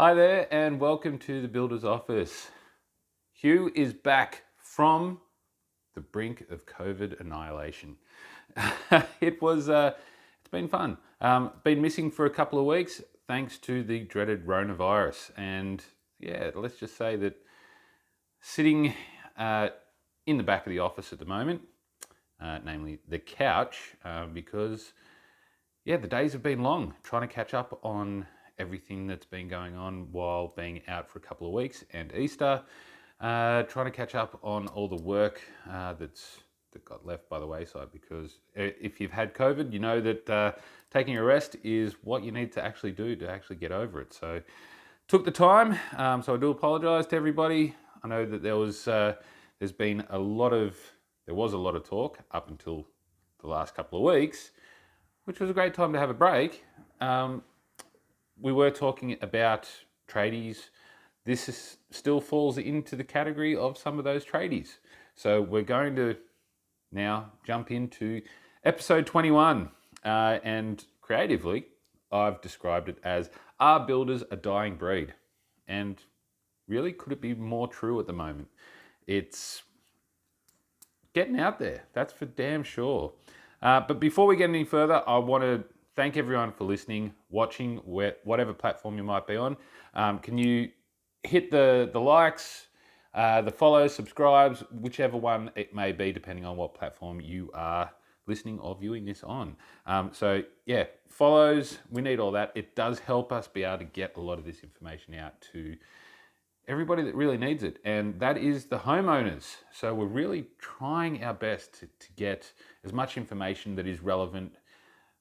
Hi there, and welcome to the Builder's Office. Hugh is back from the brink of COVID annihilation. It's been fun. Been missing for a couple of weeks thanks to the dreaded coronavirus, and yeah, let's just say that sitting in the back of the office at the moment, namely the couch, because yeah, the days have been long trying to catch up on everything that's been going on while being out for a couple of weeks and Easter. Trying to catch up on all the work that got left by the wayside, because if you've had COVID, you know that taking a rest is what you need to actually do to actually get over it. So took the time. So I do apologise to everybody. I know that there was a lot of talk up until the last couple of weeks, which was a great time to have a break. We were talking about tradies. Still falls into the category of some of those tradies. So we're going to now jump into episode 21. And creatively, I've described it as "Are builders a dying breed?" And really, could it be more true at the moment? It's getting out there, that's for damn sure. But before we get any further, I want to thank everyone for listening, watching, whatever platform you might be on. Can you hit the likes, the follows, subscribes, whichever one it may be, depending on what platform you are listening or viewing this on. So yeah, follows, we need all that. It does help us be able to get a lot of this information out to everybody that really needs it, and that is the homeowners. So we're really trying our best to get as much information that is relevant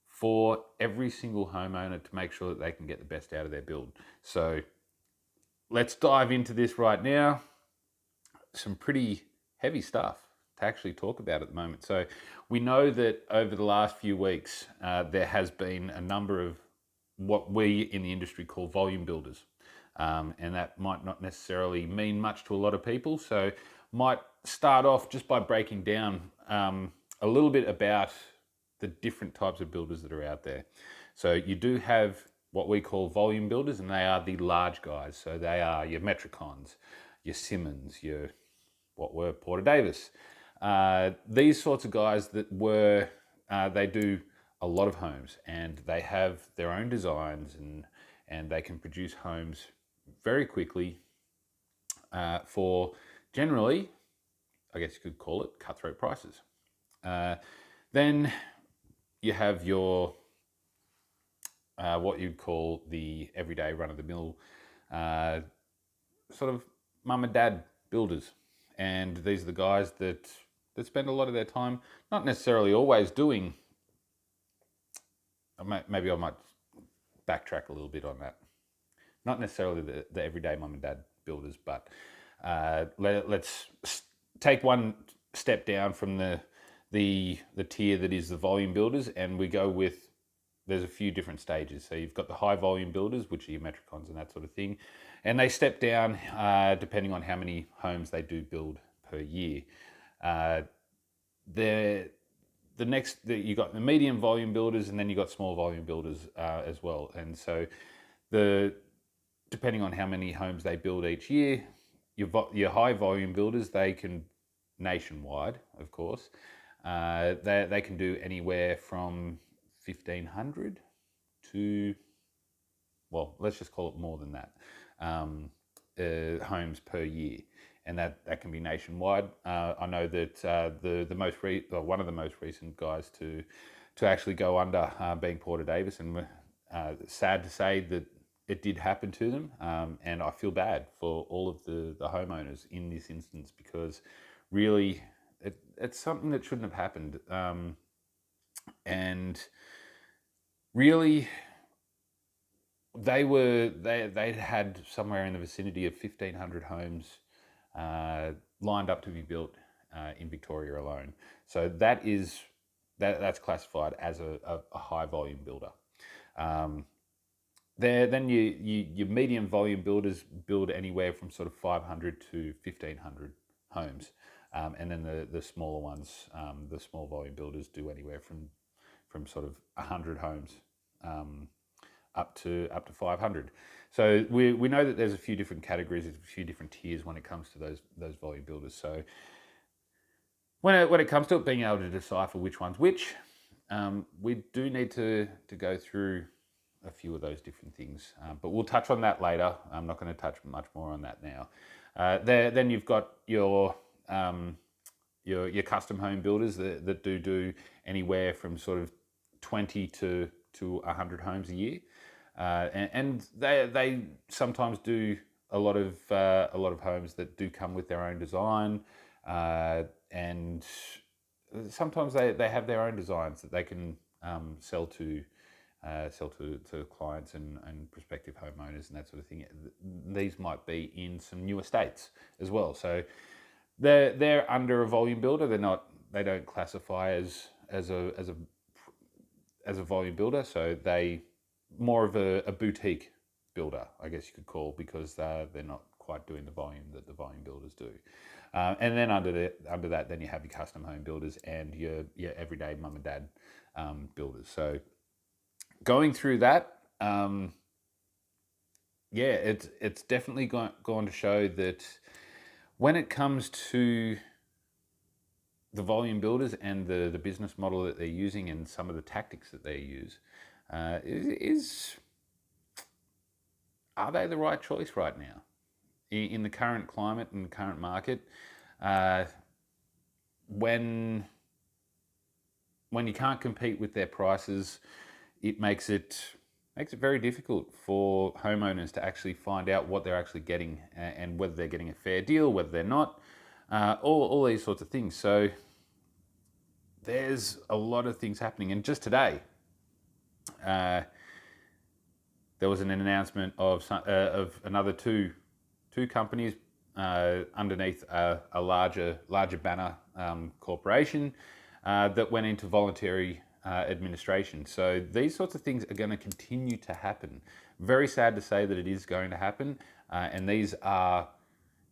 for every single homeowner to make sure that they can get the best out of their build. So let's dive into this right now. Some pretty heavy stuff to actually talk about at the moment. So we know that over the last few weeks, there has been a number of what we in the industry call volume builders. And that might not necessarily mean much to a lot of people. So might start off just by breaking down a little bit about the different types of builders that are out there. So you do have what we call volume builders, and they are the large guys. So they are your Metricons, your Simmons, your what were Porter Davis. These sorts of guys they do a lot of homes, and they have their own designs, and they can produce homes very quickly for generally, I guess you could call it, cutthroat prices. Then you have your what you'd call the everyday run-of-the-mill sort of mum and dad builders, and these are the guys that spend a lot of their time not necessarily always doing. Maybe I might backtrack a little bit on that. Not necessarily the everyday mum and dad builders, but let's take one step down from the tier that is the volume builders, and we go with, there's a few different stages. So you've got the high volume builders, which are your Metricons and that sort of thing, and they step down depending on how many homes they do build per year. You got the medium volume builders, and then you got small volume builders as well. And so depending on how many homes they build each year, your high volume builders, they can, nationwide, of course, they can do anywhere from 1,500 to, well, let's just call it more than that, homes per year, and that can be nationwide. I know that one of the most recent guys to actually go under, being Porter Davis, and sad to say that it did happen to them, and I feel bad for all of the homeowners in this instance, because really it's something that shouldn't have happened, and really they had somewhere in the vicinity of 1,500 homes lined up to be built in Victoria alone. So that's classified as a high volume builder. Then your medium volume builders build anywhere from sort of 500 to 1,500 homes, and then the smaller ones, the small volume builders, do anywhere from sort of 100 homes up to 500. So we know that there's a few different categories, a few different tiers when it comes to those volume builders. So when it comes to it, being able to decipher which one's which, we do need to go through a few of those different things. But we'll touch on that later. I'm not going to touch much more on that now. Then you've got your custom home builders that do anywhere from sort of 20 to 100 homes a year, and they sometimes do a lot of homes that do come with their own design, and sometimes they have their own designs that they can sell to clients and prospective homeowners and that sort of thing. These might be in some new estates as well. So they're under a volume builder. They don't classify as a volume builder. So they more of a boutique builder, I guess you could call, because they're not quite doing the volume that the volume builders do. And then under that, then you have your custom home builders and your everyday mum and dad builders. So going through that, it's definitely gone to show that when it comes to the volume builders and the business model that they're using and some of the tactics that they use, are they the right choice right now in the current climate and current market? When you can't compete with their prices, it makes it very difficult for homeowners to actually find out what they're actually getting and whether they're getting a fair deal, whether they're not, all these sorts of things. So there's a lot of things happening. And just today, there was an announcement of another two companies underneath a larger banner corporation that went into voluntary administration. So these sorts of things are going to continue to happen. Very sad to say that it is going to happen, and these are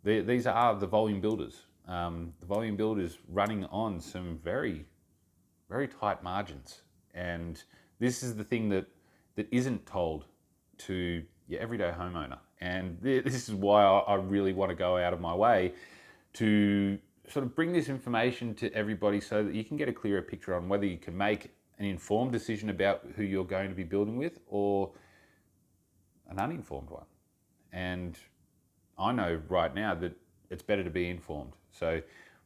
the volume builders. The volume builders running on some very, very tight margins, and this is the thing that isn't told to your everyday homeowner. And this is why I really want to go out of my way to sort of bring this information to everybody so that you can get a clearer picture on whether you can make an informed decision about who you're going to be building with or an uninformed one. And I know right now that it's better to be informed. So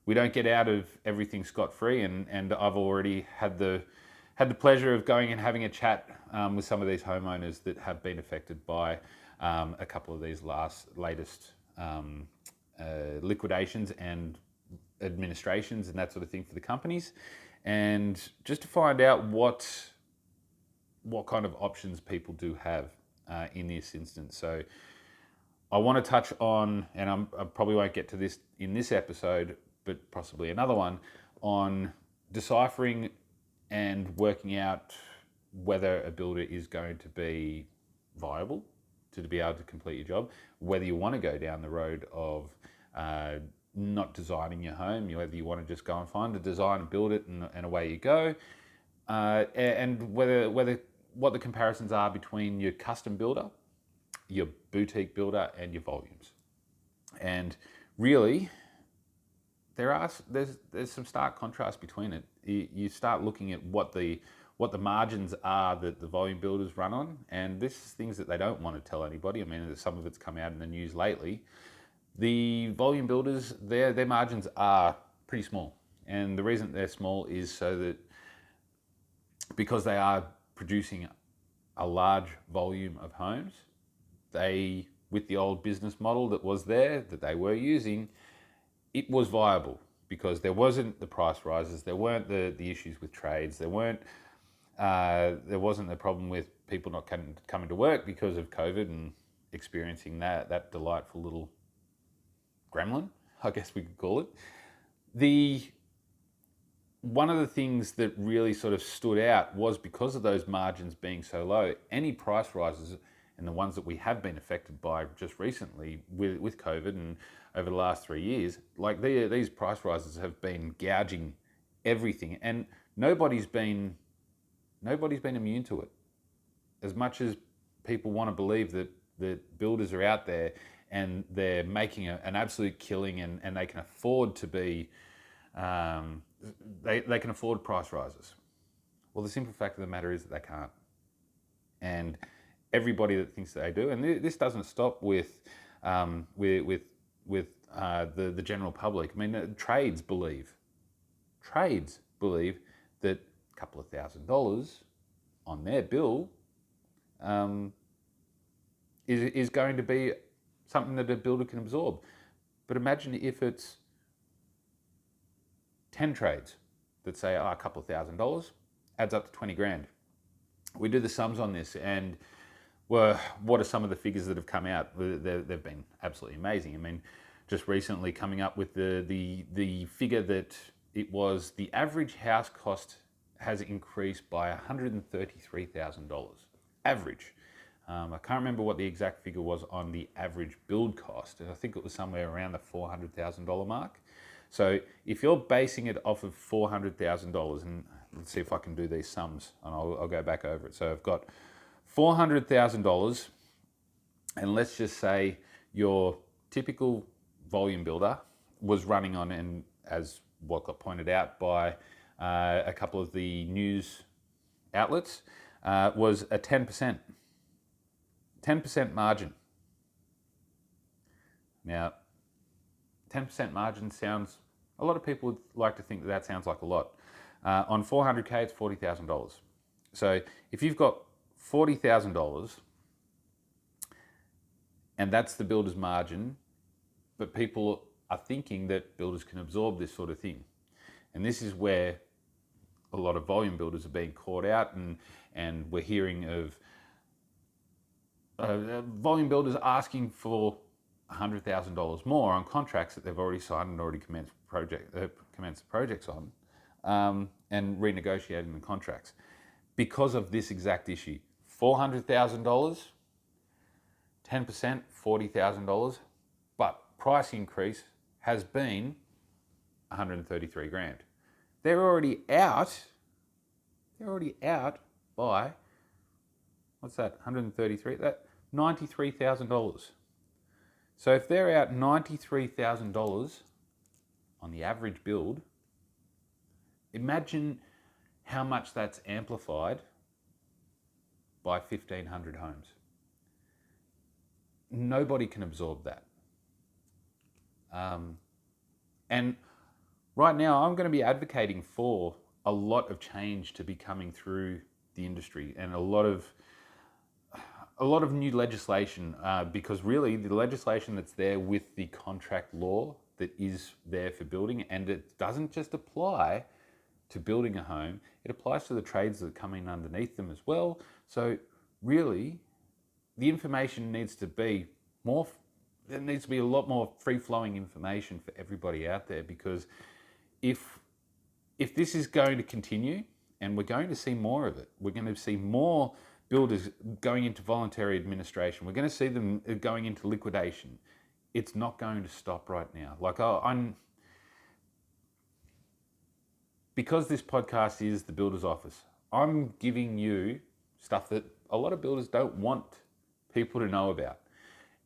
we don't get out of everything scot-free, and I've already had the pleasure of going and having a chat with some of these homeowners that have been affected by a couple of these latest liquidations and administrations and that sort of thing for the companies, and just to find out what kind of options people do have in this instance. So I want to touch on, and I probably won't get to this in this episode, but possibly another one, on deciphering and working out whether a builder is going to be viable to be able to complete your job, whether you want to go down the road of not designing your home, whether you want to just go and find a design and build it and away you go, and whether what the comparisons are between your custom builder, your boutique builder, and your volumes. And really, there's some stark contrast between it. You start looking at what the margins are that the volume builders run on, and this is things that they don't want to tell anybody. I mean, some of it's come out in the news lately. The volume builders, their margins are pretty small, and the reason they're small is so that because they are producing a large volume of homes, they, with the old business model that was there, that they were using, it was viable because there wasn't the price rises, there weren't the issues with trades, there wasn't the problem with people not coming to work because of COVID and experiencing that delightful little gremlin, I guess we could call it. One of the things that really sort of stood out was because of those margins being so low, any price rises, and the ones that we have been affected by just recently with COVID and over the last 3 years, like these price rises have been gouging everything, and nobody's been immune to it. As much as people want to believe that The builders are out there and they're making an absolute killing, and they can afford to be, they can afford price rises. Well, the simple fact of the matter is that they can't. And everybody that thinks they do, and this doesn't stop with the general public. I mean, trades believe that a couple of $1,000s on their bill is going to be something that a builder can absorb. But imagine if it's 10 trades that say, a couple of $1,000 adds up to 20 grand. We do the sums on this, and what are some of the figures that have come out? They've been absolutely amazing. I mean, just recently coming up with the figure that it was the average house cost has increased by $133,000. Average. I can't remember what the exact figure was on the average build cost. I think it was somewhere around the $400,000 mark. So if you're basing it off of $400,000, and let's see if I can do these sums, and I'll go back over it. So I've got $400,000, and let's just say your typical volume builder was running on, and as what got pointed out by a couple of the news outlets, was a 10% margin. Now, 10% margin sounds, a lot of people would like to think that sounds like a lot. On 400K, it's $40,000. So if you've got $40,000, and that's the builder's margin, but people are thinking that builders can absorb this sort of thing. And this is where a lot of volume builders are being caught out, and we're hearing of volume builders asking for $100,000 more on contracts that they've already signed and already commenced projects on, and renegotiating the contracts because of this exact issue. $400,000, 10%, $40,000, but price increase has been 133 grand. They're already out by, what's that, 133? That $93,000. So if they're out $93,000 on the average build, imagine how much that's amplified by 1,500 homes. Nobody can absorb that. And right now, I'm going to be advocating for a lot of change to be coming through the industry, and a lot of new legislation, because really the legislation that's there with the contract law that is there for building, and it doesn't just apply to building a home, it applies to the trades that come in underneath them as well. So really, the information needs to be more, there needs to be a lot more free-flowing information for everybody out there, because if this is going to continue, and we're going to see more of it, we're going to see more builders going into voluntary administration, we're going to see them going into liquidation. It's not going to stop right now. Like, because this podcast is the Builder's Office, I'm giving you stuff that a lot of builders don't want people to know about.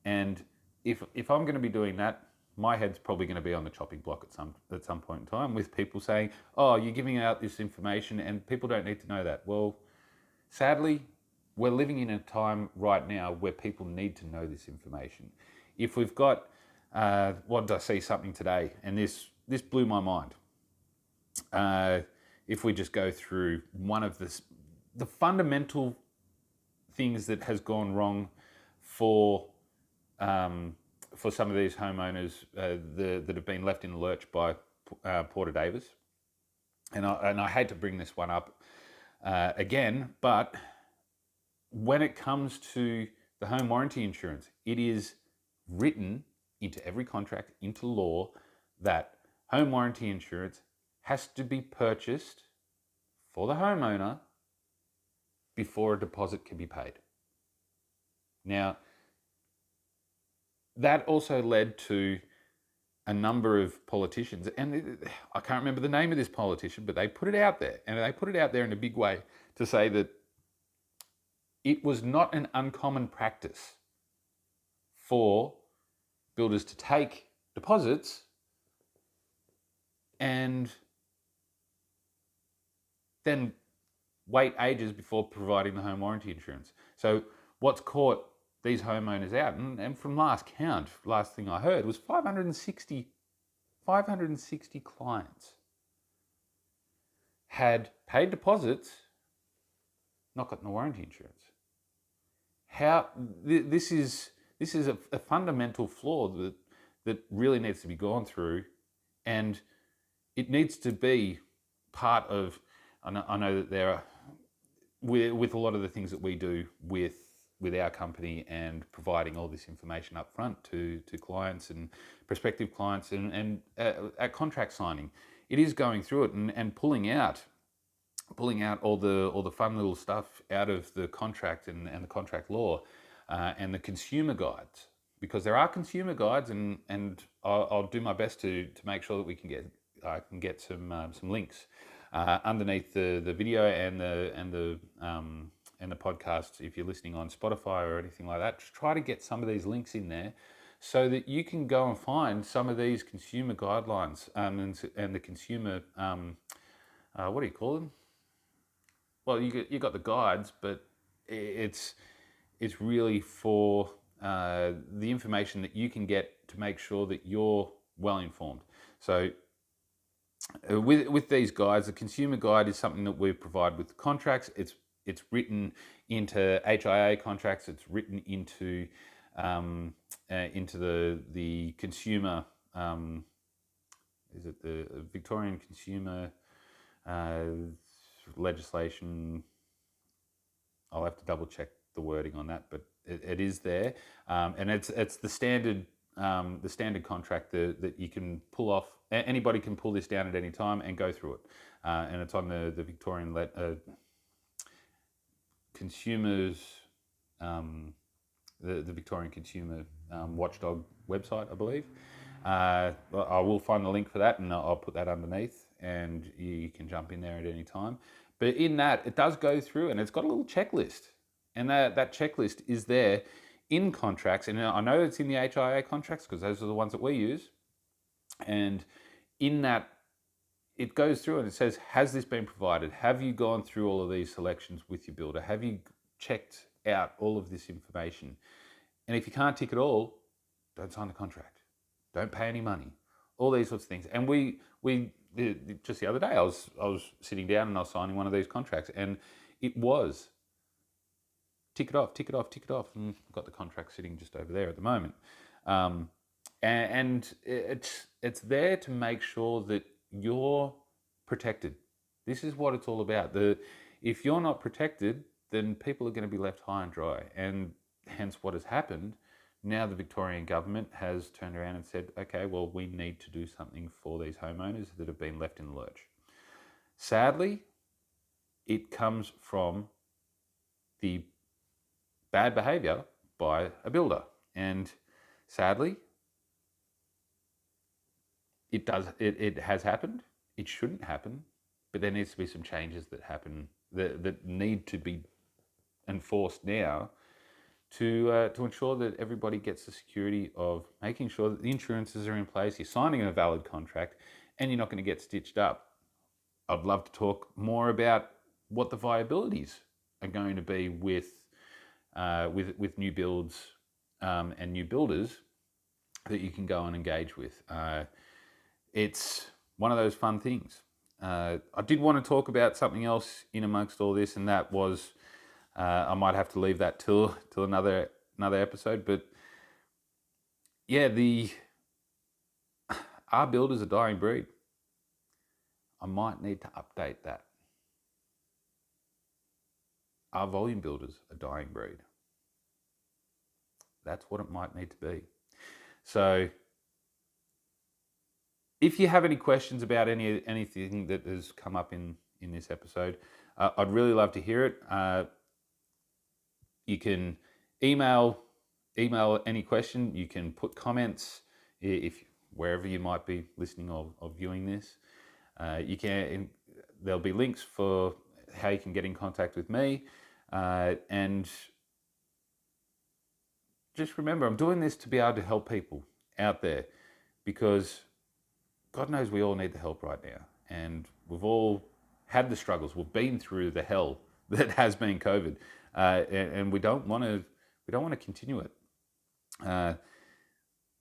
And if I'm going to be doing that, my head's probably going to be on the chopping block at some point in time, with people saying, oh, you're giving out this information and people don't need to know that. Well, sadly, we're living in a time right now where people need to know this information. If we've got, what did I see something today? And this blew my mind. If we just go through one of the fundamental things that has gone wrong for some of these homeowners that have been left in the lurch by Porter Davis, and I hate to bring this one up again, but when it comes to the home warranty insurance, it is written into every contract, into law, that home warranty insurance has to be purchased for the homeowner before a deposit can be paid. Now, that also led to a number of politicians, and I can't remember the name of this politician, but they put it out there, and they put it out there in a big way to say that it was not an uncommon practice for builders to take deposits and then wait ages before providing the home warranty insurance. So what's caught these homeowners out, and from last thing I heard was 560 clients had paid deposits, not gotten the warranty insurance. This is a fundamental flaw that really needs to be gone through, and it needs to be part of. I know that there are, with a lot of the things that we do with our company and providing all this information up front to clients and prospective clients and at contract signing, it is going through it and pulling out all the fun little stuff out of the contract and the contract law and the consumer guides, because there are consumer guides, and I'll do my best to make sure that we can get some links underneath the video and the podcast. If you're listening on Spotify or anything like that, just try to get some of these links in there so that you can go and find some of these consumer guidelines and the consumer what do you call them? Well, you got the guides, but it's really for the information that you can get to make sure that you're well informed. So with these guides, the consumer guide is something that we provide with contracts. It's written into HIA contracts. It's written into the consumer. Is it the Victorian consumer legislation? I'll have to double check the wording on that, but it is there, and it's the standard contract that you can pull off. Anybody can pull this down at any time and go through it, and it's on the Victorian consumers, the Victorian Consumer Watchdog website, I believe. I will find the link for that, and I'll put that underneath, and you can jump in there at any time. But in that, it does go through, and it's got a little checklist, and that checklist is there in contracts, and I know it's in the HIA contracts because those are the ones that we use. And in that, it goes through and it says, has this been provided? Have you gone through all of these selections with your builder? Have you checked out all of this information? And if you can't tick it all, don't sign the contract. Don't pay any money. All these sorts of things. And we just the other day, I was sitting down and I was signing one of these contracts, and it was tick it off, tick it off, tick it off. And I've got the contract sitting just over there at the moment. And it's there to make sure that you're protected. This is what it's all about. If you're not protected, then people are going to be left high and dry. And hence what has happened. Now the Victorian government has turned around and said, okay, well, we need to do something for these homeowners that have been left in the lurch. Sadly, it comes from the bad behaviour by a builder. And sadly, it has happened. It shouldn't happen, but there needs to be some changes that happen that need to be enforced now to ensure that everybody gets the security of making sure that the insurances are in place, you're signing a valid contract, and you're not going to get stitched up. I'd love to talk more about what the viabilities are going to be with new builds and new builders that you can go and engage with. It's one of those fun things. I did want to talk about something else in amongst all this, and that was I might have to leave that till another episode. But yeah, our builders a dying breed. I might need to update that. Our volume builders a dying breed. That's what it might need to be. So if you have any questions about anything that has come up in this episode, I'd really love to hear it. You can email any question. You can put comments if wherever you might be listening or viewing this. You can. There'll be links for how you can get in contact with me, and just remember, I'm doing this to be able to help people out there, because God knows we all need the help right now. And we've all had the struggles. We've been through the hell that has been COVID, and we don't want to continue it. Uh,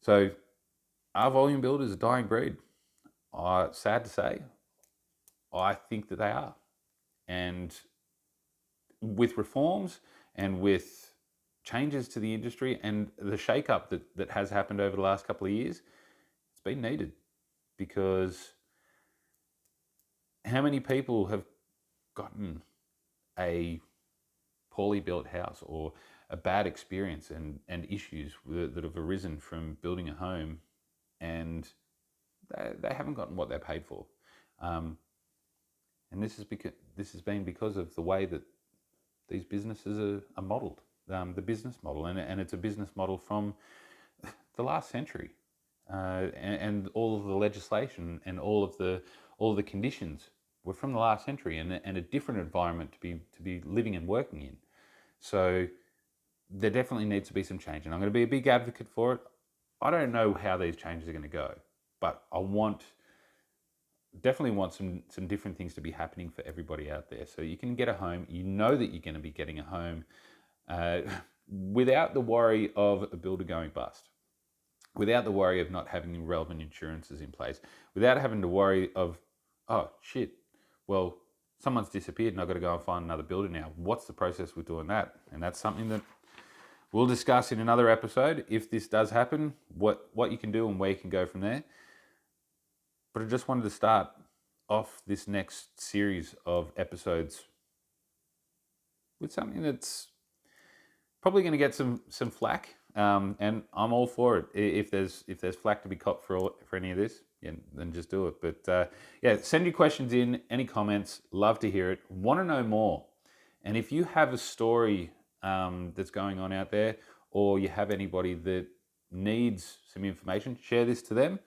so our volume builders are a dying breed. Sad to say, I think that they are. And with reforms and with changes to the industry and the shake-up that has happened over the last couple of years, it's been needed, because how many people have gotten a poorly built house or a bad experience and issues that have arisen from building a home, and they haven't gotten what they're paid for. Um, and this has been because of the way that these businesses are modelled, the business model, and it's a business model from the last century, and all of the legislation and all of the conditions were from the last century, and a different environment to be living and working in. So there definitely needs to be some change, and I'm going to be a big advocate for it. I don't know how these changes are going to go, but definitely want some different things to be happening for everybody out there, so you can get a home. You know that you're going to be getting a home, uh, without the worry of a builder going bust, without the worry of not having relevant insurances in place, without having to worry of, oh shit, well, someone's disappeared and I've got to go and find another builder now. What's the process with doing that? And that's something that we'll discuss in another episode. If this does happen, what you can do and where you can go from there. But I just wanted to start off this next series of episodes with something that's probably going to get some flack, and I'm all for it. If there's flack to be copped for any of this, yeah, then just do it. But yeah, send your questions in, any comments. Love to hear it. Want to know more, and if you have a story that's going on out there, or you have anybody that needs some information, share this to them,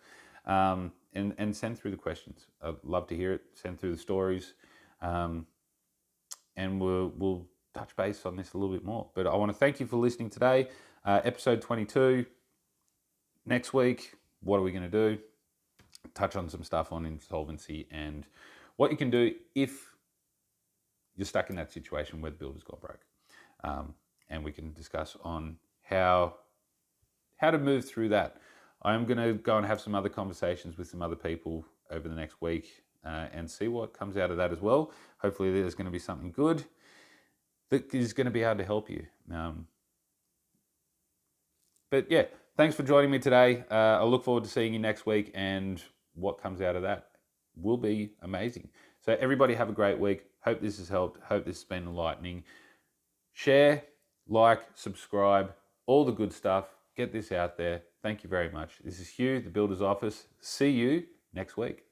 and send through the questions. I'd love to hear it. Send through the stories, and we'll touch base on this a little bit more. But I want to thank you for listening today. Episode 22. Next week, what are we going to do? Touch on some stuff on insolvency and what you can do if you're stuck in that situation where the builder's gone broke. And we can discuss on how to move through that. I'm going to go and have some other conversations with some other people over the next week, and see what comes out of that as well. Hopefully there's going to be something good that is going to be able to help you. But yeah, thanks for joining me today. I look forward to seeing you next week, and what comes out of that will be amazing. So everybody have a great week. Hope this has helped. Hope this has been enlightening. Share, like, subscribe, all the good stuff. Get this out there. Thank you very much. This is Hugh, the Builder's Office. See you next week.